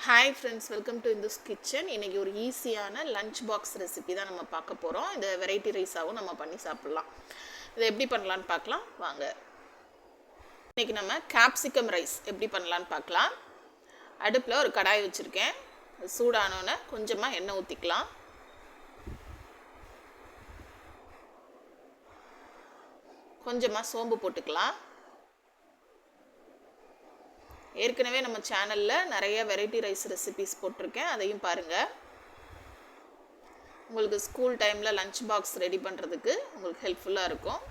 Hi friends, welcome to Indhu's kitchen. இன்றைக்கி ஒரு ஈஸியான லஞ்ச் பாக்ஸ் ரெசிபி தான் நம்ம பார்க்க போகிறோம். இந்த வெரைட்டி ரைஸாகவும் நம்ம பண்ணி சாப்பிட்லாம். இதை எப்படி பண்ணலான்னு பார்க்கலாம் வாங்க. இன்றைக்கி நம்ம கேப்சிகம் ரைஸ் எப்படி பண்ணலான்னு பார்க்கலாம். அடுப்பில் ஒரு கடாய் வச்சுருக்கேன். சூடானோன்னே கொஞ்சமாக எண்ணெய் ஊற்றிக்கலாம். கொஞ்சமாக சோம்பு போட்டுக்கலாம். ஏற்கனவே நம்ம சேனலில் நிறைய வெரைட்டி ரைஸ் ரெசிபிஸ் போட்டிருக்கேன், அதையும் பாருங்கள். உங்களுக்கு ஸ்கூல் டைமில் லஞ்ச் பாக்ஸ் ரெடி பண்ணுறதுக்கு உங்களுக்கு ஹெல்ப்ஃபுல்லாக இருக்கும்.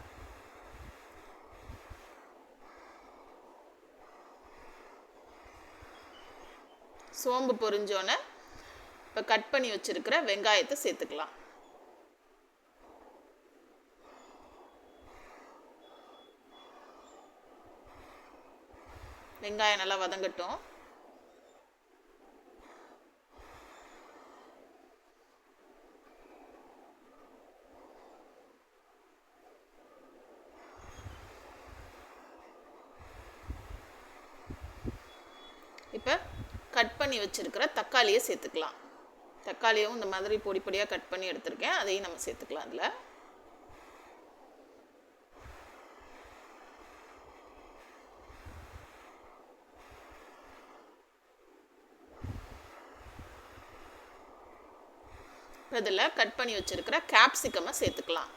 சோம்பு பொரிஞ்சோன்னே இப்போ கட் பண்ணி வச்சுருக்கிற வெங்காயத்தை சேர்த்துக்கலாம். வெங்காயம் நல்லா வதங்கட்டும். இப்போ கட் பண்ணி வச்சிருக்கிற தக்காளியை சேர்த்துக்கலாம். தக்காளியும் இந்த மாதிரி பொடி பொடியாக கட் பண்ணி எடுத்திருக்கேன், அதையும் நம்ம சேர்த்துக்கலாம். அதில் இதில் கட் பண்ணி வச்சிருக்கிற கேப்சிகமை சேர்த்துக்கலாம்.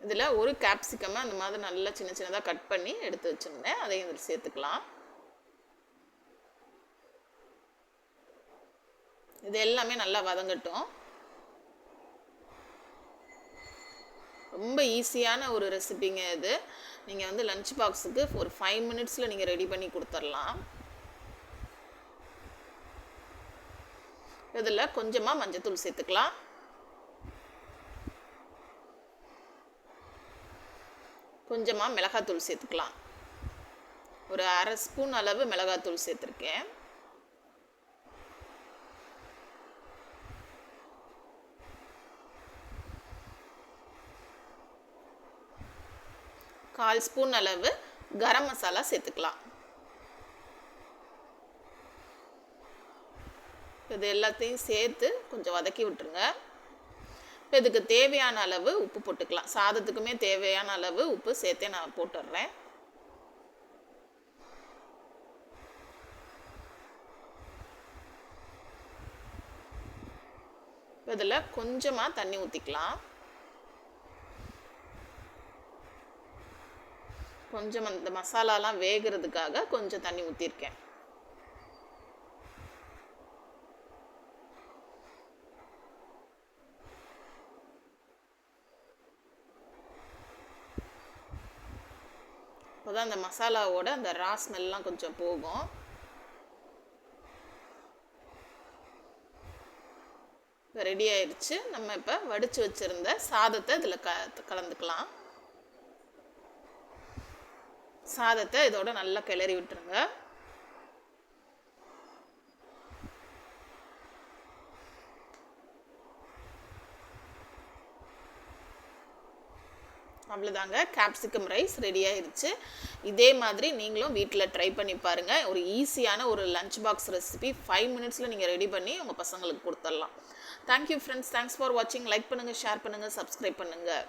இதில் ஒரு கேப்சிகமை அந்த மாதிரி நல்லா சின்ன சின்னதாக கட் பண்ணி எடுத்து வச்சுருந்தேன், அதையும் இதில் சேர்த்துக்கலாம். இது எல்லாமே நல்லா வதங்கட்டும். ரொம்ப ஈஸியான ஒரு ரெசிபிங்க இது. நீங்கள் வந்து லஞ்ச் பாக்ஸுக்கு ஒரு 5 மினிட்ஸில் நீங்கள் ரெடி பண்ணி கொடுத்துடலாம். இதில் கொஞ்சமாக மஞ்சத்தூள் சேர்த்துக்கலாம். கொஞ்சமாக மிளகாத்தூள் சேர்த்துக்கலாம். ஒரு 1/2 ஸ்பூன் அளவு மிளகாத்தூள் சேர்த்துருக்கேன். கால் ஸ்பூன் அளவு கரம் மசாலா சேர்த்துக்கலாம். இது எல்லாத்தையும் சேர்த்து கொஞ்சம் வதக்கி விட்டுருங்க. இப்போ இதுக்கு தேவையான அளவு உப்பு போட்டுக்கலாம். சாதத்துக்குமே தேவையான அளவு உப்பு சேர்த்தே நான் போட்டுடுறேன். இப்போ இதில் கொஞ்சமாக தண்ணி ஊற்றிக்கலாம். கொஞ்சம் அந்த மசாலாலாம் வேகிறதுக்காக கொஞ்சம் தண்ணி ஊற்றிருக்கேன். அப்போதான் அந்த மசாலாவோட அந்த ரா ஸ்மெல்லாம் கொஞ்சம் போகும். இப்போ ரெடி ஆயிடுச்சு. நம்ம இப்போ வடித்து வச்சுருந்த சாதத்தை இதில் கலந்துக்கலாம். சாதத்தை இதோட நல்லா கிளறி விட்டுருங்க. அவ்வளோதாங்க, கேப்சிகம் ரைஸ் ரெடி ஆயிடுச்சு. இதே மாதிரி நீங்களும் வீட்டில் ட்ரை பண்ணி பாருங்கள். ஒரு ஈஸியான ஒரு லஞ்ச் பாக்ஸ் ரெசிபி 5 மினிட்ஸில் நீங்கள் ரெடி பண்ணி உங்கள் பசங்களுக்கு கொடுத்துடலாம். தேங்க்யூ ஃப்ரெண்ட்ஸ், தேங்க்ஸ் ஃபார் வாட்சிங். லைக் பண்ணுங்கள், ஷேர் பண்ணுங்கள், சப்ஸ்கிரைப் பண்ணுங்கள்.